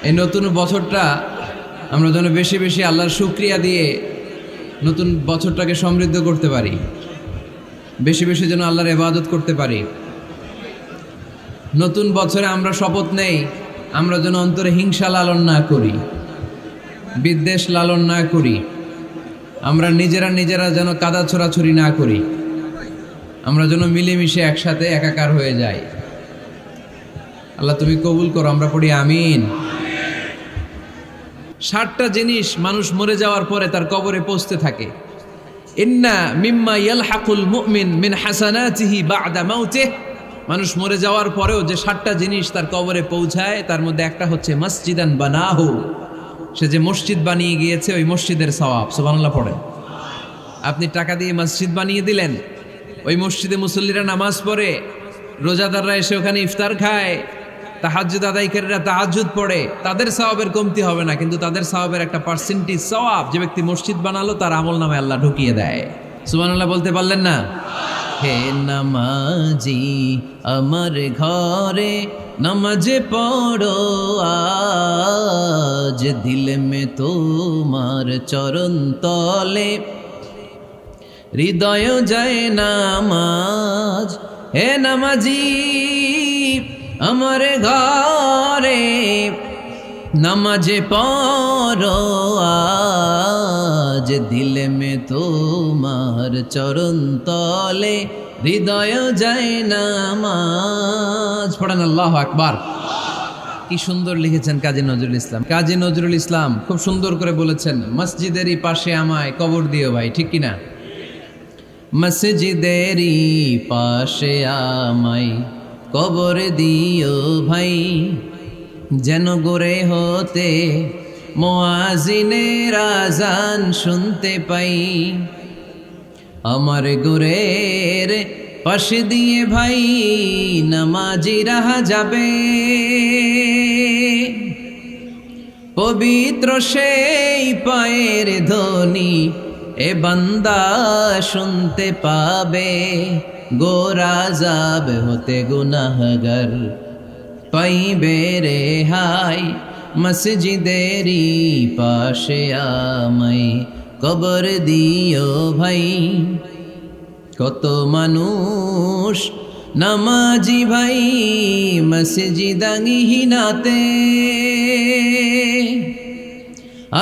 এই নতুন বছরটা আমরা যেন বেশি বেশি আল্লাহর শুকরিয়া দিয়ে নতুন বছরটাকে সমৃদ্ধ করতে পারি, বেশি বেশি যেন আল্লাহর ইবাদত করতে পারি। নতুন বছরে আমরা শপথ নেই, আমরা যেন অন্তরে হিংসা লালন না করি, বিদ্বেষ লালন না করি, আমরা নিজেরা যেন কাদা ছোড়াছুরি না করি, আমরা যেন মিলেমিশে একসাথে একাকার হয়ে যাই। আল্লাহ তুমি কবুল করো, আমরা পড়ি আমিন। 60টা জিনিস মানুষ মরে যাওয়ার পরে তার কবরে পৌঁছতে থাকে। ইন্না মিম্মা ইয়ালহাকুল মুমিন মিন হাসানাতিহি বা'দা মাউতিহি, মানুষ মরে যাওয়ার পরেও যে 60টা জিনিস তার কবরে পৌঁছায় তার মধ্যে একটা হচ্ছে মসজিদান বানাহু, সে যে মসজিদ বানিয়ে গিয়েছে ওই মসজিদের সওয়াব। সুবহানাল্লাহ পড়েন। আপনি টাকা দিয়ে মসজিদ বানিয়ে দিলেন, ওই মসজিদে মুসল্লিরা নামাজ পড়ে, রোজাদাররা এসে ওখানে ইফতার খায়, তাহাজ্জুদ আদায়কারীরা তাহাজ্জুদ পড়ে, তাদের সওয়াবের কমতি হবে না, কিন্তু তাদের সওয়াবের একটা পার্সেন্টেজ সওয়াব যে ব্যক্তি মসজিদ বানালো তার আমল নামে আল্লাহ ঢুকিয়ে দেয়। সুবহানাল্লাহ বলতে পারলেন না? হে নামাজি আমার ঘরে নামাজ পড়ো আজ, দিল মে তোমার চরণ তলে হৃদয় যায় নামাজ। হে নামাজি আমার ঘরে নামাজ পড়ো আজ, দিল মে তোমার চরণ তলে হৃদয় যায় নামাজ। পড়েন আল্লাহু আকবার। কি সুন্দর লিখেছেন কাজী নজরুল ইসলাম। কাজী নজরুল ইসলাম খুব সুন্দর করে বলেছেন, মসজিদেরই পাশে আমায় কবর দিও ভাই, ঠিক কিনা? মসজিদেরই পাশে আমায় কবর দিও ভাই, যেন গোরে হতে মুয়াজ্জিনের আযান শুনতে পাই। আমার গোরের পাশে দিয়ে ভাই নামাজিরা যাবে, পবিত্র সেই পায়ের ধ্বনি এ বান্দা শুনতে পাবে। গোরা যাব হতে গুনাহগার পাইবে রেহাই, মসজিদেরই পাশে আমায় কবর দিও ভাই। কত মানুষ নামাজি ভাই মসজিদাঙ্গিহীনাতে,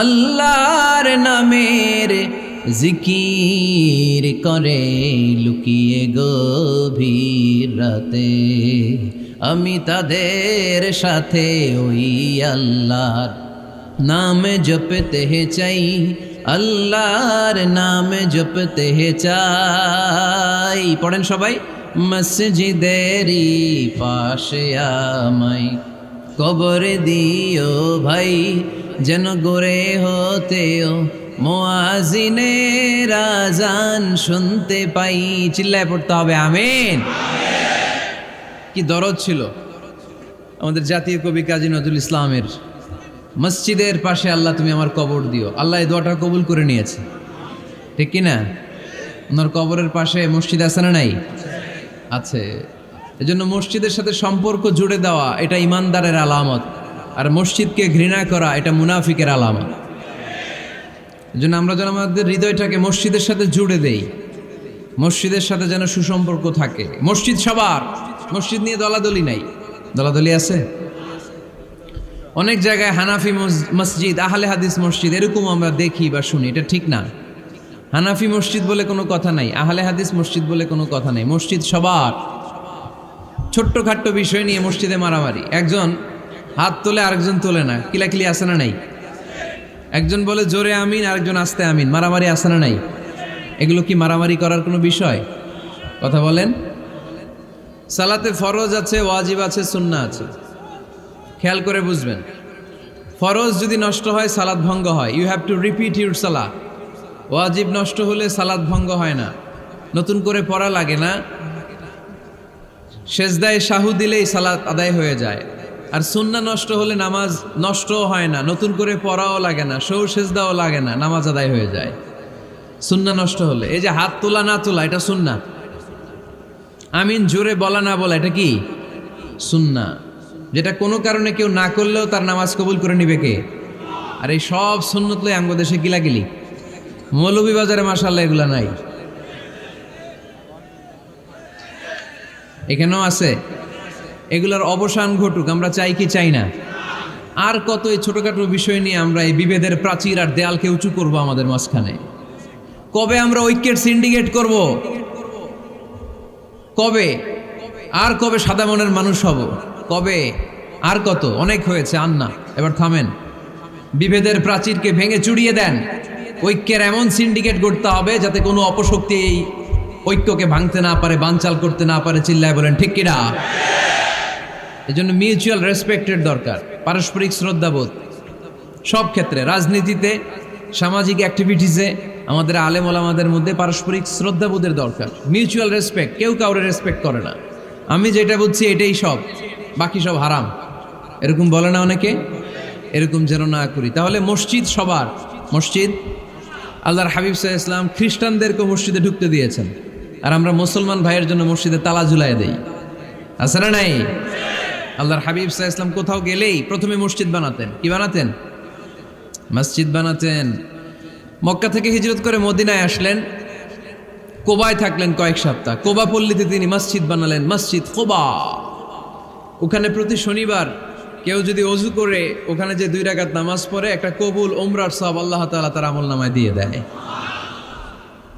আল্লাহর নামের জিকির করে লুকিয়ে গভীর রাতে। আমি তাদের সাথে ওই আল্লাহর নাম জপতে চাই, আল্লাহর নাম জপতে চাই। পড়েন সবাই, মসজিদেরই পাশে আমায় কবর দিও ভাই, যেন গোরে হতেও মুয়াজ্জিনের আযান শুনতে পাই। চিল্লায় পড়তে হবে আমিন। কি দরদ ছিল আমাদের জাতীয় কবি কাজী নজরুল ইসলামের, মসজিদের পাশে আল্লাহ তুমি আমার কবর দিও। আল্লাহ এই দোয়াটা কবুল করে নিয়েছে, ঠিক কিনা? ওনার কবরের পাশে মসজিদ আছে না নাই? আছে। এজন্য মসজিদের সাথে সম্পর্ক জুড়ে দেওয়া এটা ইমানদারের আলামত, আর মসজিদকে ঘৃণা করা এটা মুনাফিকের আলামত। এজন্য আমরা যেন আমাদের হৃদয়টাকে মসজিদের সাথে জুড়ে দেই, মসজিদের সাথে যেন সুসম্পর্ক থাকে। মসজিদ সবার, মসজিদ নিয়ে দলাদলি নাই। দলাদলি আছে অনেক জায়গায়, হানাফি মসজিদ, আহলে হাদিস মসজিদ এরকম আমরা দেখি বা শুনি, এটা ঠিক না। হানাফি মসজিদ বলে কোনো কথা নাই, আহলে হাদিস মসজিদ বলে কোনো কথা নাই। মসজিদ সবার। ছোট্টখাট্ট বিষয় নিয়ে মসজিদে মারামারি, একজন হাত তোলে আরেকজন তোলে না, কিলাকিলি আছে না নাই? একজন বলে জোরে আমিন, আরেকজন আস্তে আমিন, মারামারি আছে না নাই? এগুলো কি মারামারি করার কোনো বিষয়? কথা বলেন। সালাতে ফরজ আছে, ওয়াজিব আছে, সুন্নাহ আছে। খেয়াল করে বুঝবেন, ফরজ যদি নষ্ট হয় সালাত ভঙ্গ হয়, you have to repeat your সালাহ। ওয়াজিব নষ্ট হলে সালাত ভঙ্গ হয় না, নতুন করে পড়া লাগে না, সেজদায় শাহু দিলেই সালাত আদায় হয়ে যায়। আর সুন্নাহ নষ্ট হলে নামাজ নষ্টও হয় না, নতুন করে পড়াও লাগে না, সৌ সেজদাও লাগে না, নামাজ আদায় হয়ে যায় সুন্নাহ নষ্ট হলে। এই যে হাত তোলা না তোলা এটা সুন্নাহ, আমিন জোরে বলা না বলা এটা কি সুন্নাহ। যেটা কোনো কারণে কেউ না করলেও তার নামাজ কবুল করে নিবে কে? আর এই সব সুন্নত লই আমগো দেশে গিলাগিলি। মৌলভীবাজারে মাশাআল্লাহ এগুলা নাই, এখানেও আছে। এগুলার অবসান ঘটুক, আমরা চাই কি চাই না? আর কত এই ছোটখাটো বিষয় নিয়ে আমরা এই বিভেদের প্রাচীর আর দেয়ালকে উঁচু করব আমাদের মাঝখানে? কবে আমরা ঐক্যের সিন্ডিকেট করব? কবে? আর কবে সাদা মনের মানুষ হব? কবে? আর কত? অনেক হয়েছে, আর না, এবার থামেন। বিভেদের প্রাচীরকে ভেঙে চুড়িয়ে দেন। ঐক্যের এমন সিন্ডিকেট গড়তে হবে যাতে কোনো অপশক্তি এই ঐক্যকে ভাঙতে না পারে, বানচাল করতে না পারে। চিল্লায় বলেন ঠিক কিনা? এজন্য মিউচুয়াল রেসপেক্টের দরকার, পারস্পরিক শ্রদ্ধাবোধ সব ক্ষেত্রে, রাজনীতিতে, সামাজিক অ্যাক্টিভিটিসে আমাদের আলেম ওলামাদের মধ্যে পারস্পরিক শ্রদ্ধাবোধের দরকার, মিউচুয়াল রেসপেক্ট। কেউ কাউরে রেসপেক্ট করে না, আমি যেটা বুঝছি এটাই সব, বাকি সব হারাম, এরকম বলে না অনেকে? এরকম যেন না করি। তাহলে মসজিদ সবার, মসজিদ আল্লাহর হাবিব সাল্লাল্লাহু আলাইহি ওয়াসাল্লাম খ্রিস্টানদেরকে মসজিদে ঢুকতে দিয়েছেন, আর আমরা মুসলমান ভাইয়ের জন্য মসজিদে তালা ঝুলাই দেই, আছে না নাই? আল্লাহর হাবিব সাল্লাল্লাহু আলাইহি ওয়াসাল্লাম কোথাও গেলেই প্রথমে মসজিদ বানাতেন। কি বানাতেন? মসজিদ বানাতেন। মক্কা থেকে হিজরত করে মদিনায় আসলেন, কোবায় থাকলেন কয়েক সপ্তাহ। কোবা পল্লীতে তিনি মসজিদ বানালেন, মসজিদ কোবা। ওখানে প্রতি শনিবার কেউ যদি অজু করে ওখানে যে 2 রাকাত নামাজ পড়ে, একটা কবুল উমরার সওয়াব আল্লাহ তাআলা তার আমলনামায় দিয়ে দেয়।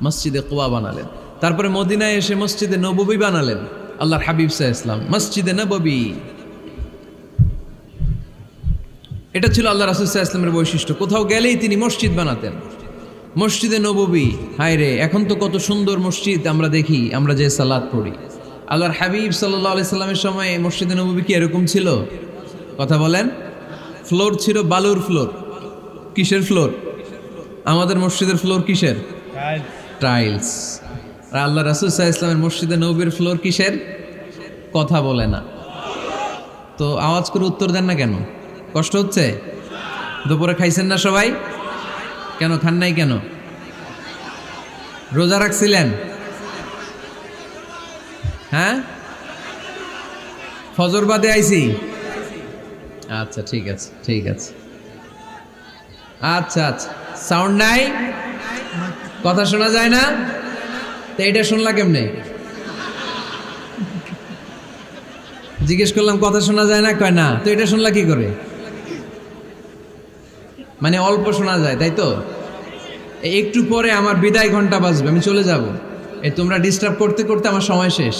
মসজিদে কোবা বানালেন। তারপরে মদিনায় এসে মসজিদে নববী বানালেন আল্লাহর হাবিব সাল্লাল্লাহু আলাইহি ওয়াসাল্লাম, মসজিদে নববী। এটা ছিল আল্লাহ রাসূল সাল্লাল্লাহু আলাইহি ওয়াসাল্লামের বৈশিষ্ট্য। কোথাও গেলেই তিনি মসজিদ বানাতেন, মসজিদে নববী। হায় রে, এখন তো কত সুন্দর মসজিদ আমরা দেখি, আমরা যে সালাত পড়ি। আল্লাহর হাবিব সাল্লাল্লাহু আলাইহি সাল্লামের সময় মসজিদে নববী কি এরকম ছিল? কথা বলেন। ফ্লোর ছিল বালুর ফ্লোর। কিসের ফ্লোর? আমাদের মসজিদের ফ্লোর কিসের? টাইলস। আর আল্লাহ রাসূল সাল্লাল্লাহু আলাইহি ওয়াসাল্লামের মসজিদে নববীর ফ্লোর কিসের? কথা বলে না তো, আওয়াজ করে উত্তর দেন না কেন? কষ্ট হচ্ছে? দুপুরে খাইছেন না সবাই? কেন খান নাই কেন? রোজা রাখছিলেন? হ্যাঁ, ফজর বাদে আইছি। আচ্ছা ঠিক আছে, ঠিক আছে। আচ্ছা আচ্ছা, সাউন্ড নাই, কথা শোনা যায় না? তো এটা শুনলা কেমনে? জিজ্ঞেস করলাম কথা শোনা যায় না, কয় না। তো এটা শুনলা কি করে? মানে অল্প শোনা যায়, তাই তো? একটু পরে আমার বিদায় ঘন্টা বাজবে, আমি চলে যাব। এই তোমরা ডিস্টার্ব করতে করতে আমার সময় শেষ।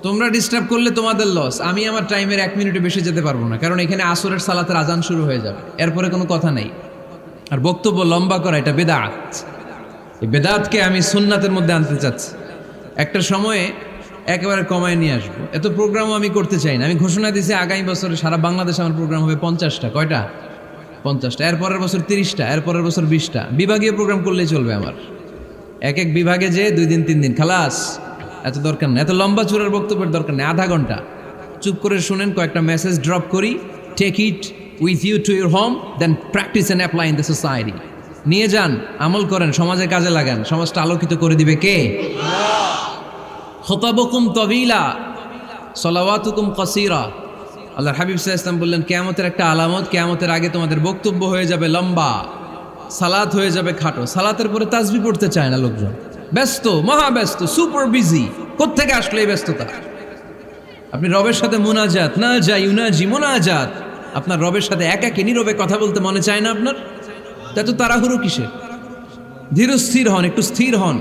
তোমরা ডিস্টার্ব করলে তোমাদের লস। আমি আমার টাইমের 1 মিনিটে বেশি যেতে পারবো না, কারণ এখানে আসরের সালাতের আজান শুরু হয়ে যাবে, এরপরে কোনো কথা নেই। আর বক্তব্য লম্বা করা এটা বেদাত। এই বেদাতকে আমি সুন্নাতের মধ্যে আনতে চাচ্ছি। একটা সময়ে একেবারে কমায় নিয়ে আসবো। এত প্রোগ্রামও আমি করতে চাই না। আমি ঘোষণা দিয়েছি আগামী বছরে সারা বাংলাদেশে আমার প্রোগ্রাম হবে 50টা। কয়টা? 50টা। এরপরের বছর 30টা, এরপরের বছর 20টা। বিভাগীয় প্রোগ্রাম করলেই চলবে আমার। এক এক বিভাগে যে 2 দিন 3 দিন খালাস। এত দরকার নেই, এত লম্বা চূড়ার বক্তব্যের দরকার নেই। আধা ঘন্টা চুপ করে শুনেন, কয়েকটা মেসেজ ড্রপ করি, take it with you to your home, then practice and apply in the society. নিয়ে যান, আমল করেন, সমাজে কাজে লাগান। সমাজটা আলোকিত করে দিবে কে? খুতাবুকুম তাবিলা সালাওয়াতুকুম কাসীরা। আল্লাহর হাবিব সাল্লাল্লাহু আলাইহি ওয়াসাল্লাম বললেন, কিয়ামতের একটা আলামত, কিয়ামতের আগে তোমাদের বক্তব্য হয়ে যাবে লম্বা, সালাত হয়ে যাবে খাটো। সালাতের পরে তাসবিহ পড়তে চায় না লোকজন, ব্যস্ত, মহাব্যস্ত, সুপার বিজি। কোত্থেকে আসলে এই ব্যস্ততা? আপনি রবের সাথে মুনাজাত, না যাই উনাজি মুনাজাত, আপনার রবের সাথে একাকী নীরবে কথা বলতে মনে চায় না আপনার? তা তো তাড়াহুড়ো কিসের? ধীর স্থির হন, একটু স্থির হন,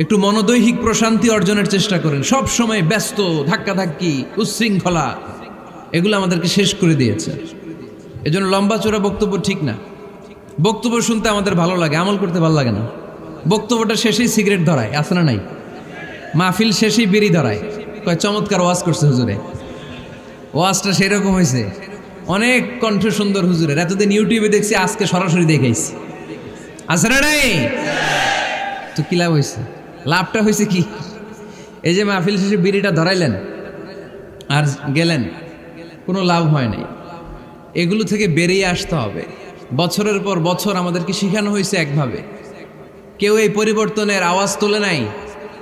একটু মনোদৈহিক প্রশান্তি অর্জনের চেষ্টা করেন। সব সময় ব্যস্ত, ধাক্কাধাক্কি, উচ্ছৃঙ্খলা, এগুলো আমাদেরকে শেষ করে দিয়েছে। এজন্য লম্বা চোরা বক্তব্য ঠিক না। বক্তব্য শুনতে আমাদের ভালো লাগে, আমল করতে ভালো লাগে না। বক্তব্যটা শেষেই সিগারেট ধরায়, আছে না নাই? মাহফিল শেষেই বিড়ি ধরায়, কয় চমৎকার ওয়াজ করছে হুজুরে। ওয়াজটা সেরকম হয়েছে, অনেক কণ্ঠ সুন্দর হুজুরের। এতদিন ইউটিউবে দেখছি, আজকে সরাসরি দেখাইছি, আছে না নাই? তো কি লাভ হয়েছে? লাভটা হয়েছে কি? এই যে মাহফিল শেষে বিড়িটা ধরাইলেন আর গেলেন, কোনো লাভ হয় নাই। এগুলো থেকে বেরিয়ে আসতে হবে। বছরের পর বছর আমাদেরকে শেখানো হয়েছে একভাবে, কেউ এই পরিবর্তনের আওয়াজ তোলে নাই।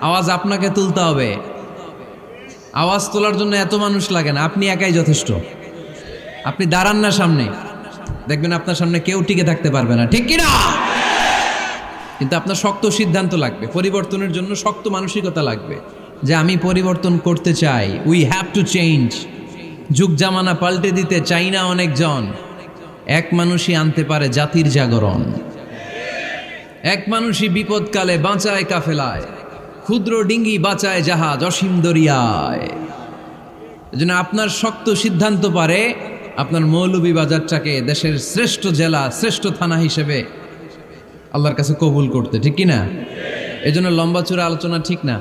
আওয়াজ আপনাকে তুলতে হবে। আওয়াজ তোলার জন্য এত মানুষ লাগে না, আপনি একাই যথেষ্ট। আপনি দাঁড়ান না সামনে, দেখবেন আপনার সামনে কেউ টিকে থাকতে পারবে না, ঠিক কিনা? কিন্তু আপনার শক্ত সিদ্ধান্ত লাগবে, পরিবর্তনের জন্য শক্ত মানসিকতা লাগবে যে আমি পরিবর্তন করতে চাই। We have to change. যুগ জামানা পাল্টে দিতে চাই না অনেকজন, এক মানুষই আনতে পারে জাতির জাগরণ। এক মানুষই বিপদকালে বাঁচায় কাফেলায়, ক্ষুদ্র ডিঙ্গি বাঁচায় জাহাজ অসীম দরিয়ায়। এজন্য আপনার শক্ত সিদ্ধান্ত পারে আপনার মৌলভীবাজারটাকে দেশের শ্রেষ্ঠ জেলা, শ্রেষ্ঠ থানা হিসেবে আল্লাহর কাছে কবুল করতে, ঠিক কিনা? এজন্য লম্বা চূড়া আলোচনা ঠিক না,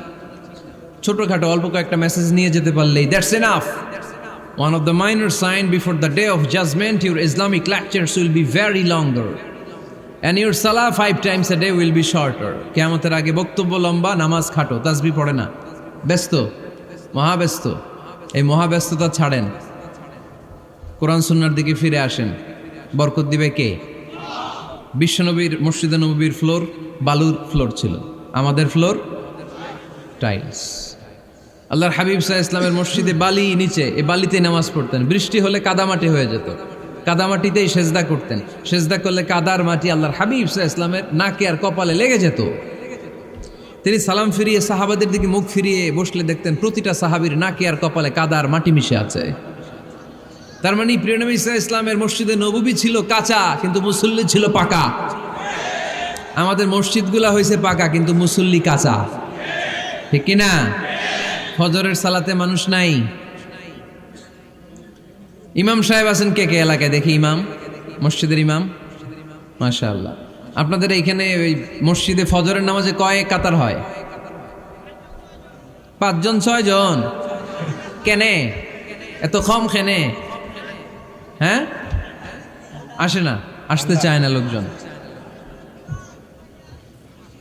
ছোটখাটো অল্প কয়েকটা মেসেজ নিয়ে যেতে পারলেই that's enough. One of the minor sign before the day of judgment, your Islamic lectures will be very longer and your salah 5 times a day will be shorter. কিয়ামতের আগে বক্তব্য লম্বা, নামাজ খাটো, তাসবিহ পড়ে না, ব্যস্ত, মহাব্যস্ত। এই মহাব্যস্ততা ছাড়েন, কোরআন সুন্নাহর দিকে ফিরে আসেন। বরকত দিবে কে? বিশ্বনবীর মসজিদে নববীর ফ্লোর বালুর ফ্লোর ছিল, আমাদের ফ্লোর টাইলস। আল্লাহর হাবিব সাল্লাল্লাহু আলাইহি ইসলামের মসজিদে বালি নিচে, এই বালিতে নামাজ পড়তেন। বৃষ্টি হলে কাদামাটি হয়ে যেত, কাদামাটিতেই সেজদা করতেন। সেজদা করলে কাদার মাটি আল্লাহর হাবিব সাল্লাল্লাহু আলাইহি ইসলামের নাকে আর কপালে লেগে যেত। তিনি সালাম ফিরিয়ে সাহাবাদের দিকে মুখ ফিরিয়ে বসলে দেখতেন প্রতিটা সাহাবীর নাকে আর কপালে কাদার মাটি মিশে আছে। তার মানে প্রিয় নবী সাল্লাল্লাহু আলাইহি ইসলামের মসজিদে নববী ছিল কাঁচা, কিন্তু মুসল্লি ছিল পাকা। আমাদের মসজিদগুলা হয়েছে পাকা, কিন্তু মুসল্লি কাঁচা, ঠিক কিনা? ফজরের সালাতে মানুষ নাই। ইমাম সাহেব আছেন কে কে এলাকায়? দেখি ইমাম, মসজিদের ইমাম, মাশাআল্লাহ। আপনাদের এইখানে ওই মসজিদে ফজরের নামাজে কয় কাতার হয়? 5 জন 6 জন? কেনে এত কম? কেনে? হ্যাঁ, আসে না, আসতে চায় না লোকজন।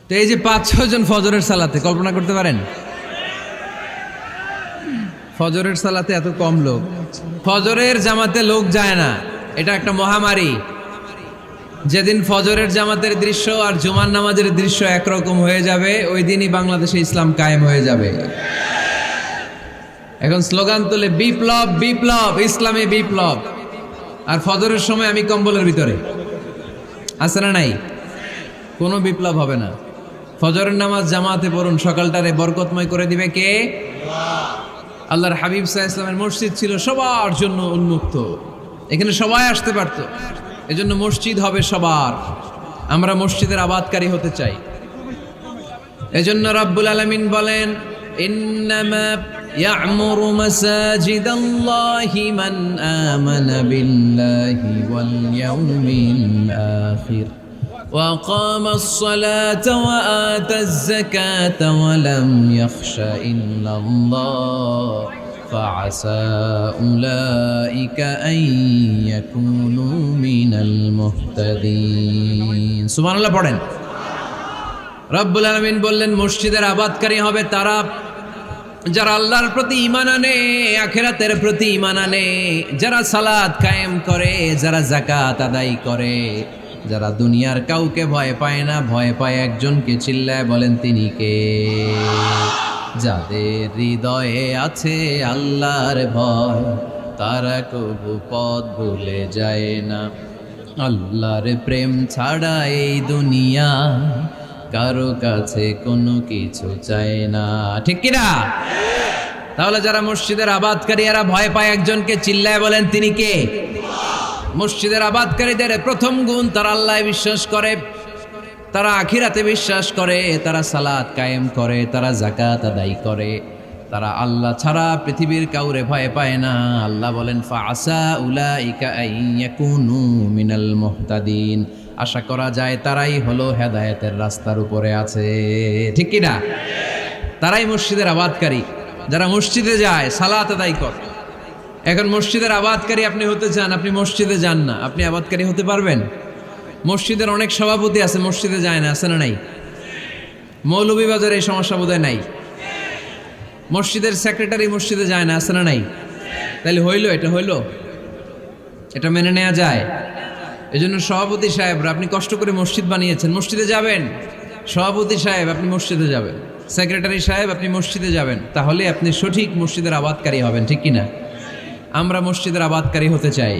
তো এই যে 5-6 জন ফজরের সালাতে, কল্পনা করতে পারেন ফজরের সালাতে এত কম লোক? ফজরের জামাতে লোক যায় না, এটা একটা মহামারী। যেদিন ফজরের জামাতের দৃশ্য আর জুমার নামাজের দৃশ্য একরকম হয়ে যাবে, ওই দিনই বাংলাদেশে ইসলাম কায়েম হয়ে যাবে। এখন স্লোগান তোলে বিপ্লব বিপ্লব, ইসলামী বিপ্লব। আর ফজরের সময় আমি কম্বলের ভিতরে, আছে না নাই? কোনো বিপ্লব হবে না। ফজরের নামাজ জামাতে পড়ুন, সকালটারে বরকতময় করে দিবে কে? আল্লাহর হাবিব সাল্লাল্লাহু আলাইহি ওয়াসাল্লামের মসজিদ ছিল সবার জন্য উন্মুক্ত, এখানে সবাই আসতে পারত। এজন্য মসজিদ হবে সবার। আমরা মসজিদের আবাদকারী হতে চাই। এজন্য রাব্বুল আলামিন বলেন, ইন্নামা ইয়া'মুরু মাসাজিদাল্লাহি মান আমানা বিল্লাহি ওয়াল ইয়াউমিল আখির وأقام الصلاة وآتى الزكاة ولم يخش إلا الله فعسى أولئك أن يكونوا من المهتدين سبحان الله পড়েন। রব্বুল আলামিন বললেন মসজিদের আবাদকারী হবে তারা যারা আল্লাহর প্রতি ঈমান আনে, আখিরাতের প্রতি ঈমান আনে, যারা সালাত কায়েম করে, যারা যাকাত আদায় করে, যারা দুনিয়ার কাউকে ভয় পায় না, ভয় পায় একজনকে। চিল্লায় বলেন তিনি কে? যাদের হৃদয়ে আছে আল্লাহর ভয়, তারা কবু পথ ভুলে যায় না। আল্লাহর প্রেম ছাড়া এই দুনিয়া কারো কাছে কোনো কিছু চায় না, ঠিক কিনা? তাহলে যারা মসজিদের আবাদকারী এরা ভয় পায় একজনকে, চিল্লায় বলেন তিনি কে? মসজিদের আবাদকারীদের প্রথম গুণ, তারা আল্লাহয় বিশ্বাস করে, তারা আখিরাতে বিশ্বাস করে, তারা সালাত কায়েম করে, তারা যাকাত আদায় করে, তারা আল্লাহ ছাড়া পৃথিবীর কাউরে ভয় পায় না। আল্লাহ বলেন ফাআসা উলাইকা আইয়াকুনু মিনাল মুহতাদিন, আশা করা যায় তারাই হলো হেদায়েতের রাস্তার উপরে আছে, ঠিক কি না? তারাই মসজিদের আবাদকারী, যারা মসজিদে যায়, সালাত আদায় করে। এখন মসজিদের আবাদকারী আপনি হতে চান, আপনি মসজিদে যান না, আপনি আবাদকারী হতে পারবেন? মসজিদের অনেক সভাপতি আছে মসজিদে যায় না, আছে না নাই? মৌলভীবাজারে এই সমস্যা বোধহয় নাই। মসজিদের সেক্রেটারি মসজিদে যায় না, আছে না নাই? তাহলে হইলো, এটা হইলো, এটা মেনে নেওয়া যায়? এজন্য সভাপতি সাহেবরা, আপনি কষ্ট করে মসজিদ বানিয়েছেন, মসজিদে যাবেন। সভাপতি সাহেব আপনি মসজিদে যাবেন, সেক্রেটারি সাহেব আপনি মসজিদে যাবেন, তাহলে আপনি সঠিক মসজিদের আবাদকারী হবেন, ঠিক কিনা? আমরা মসজিদের আবাদকারী হতে চাই।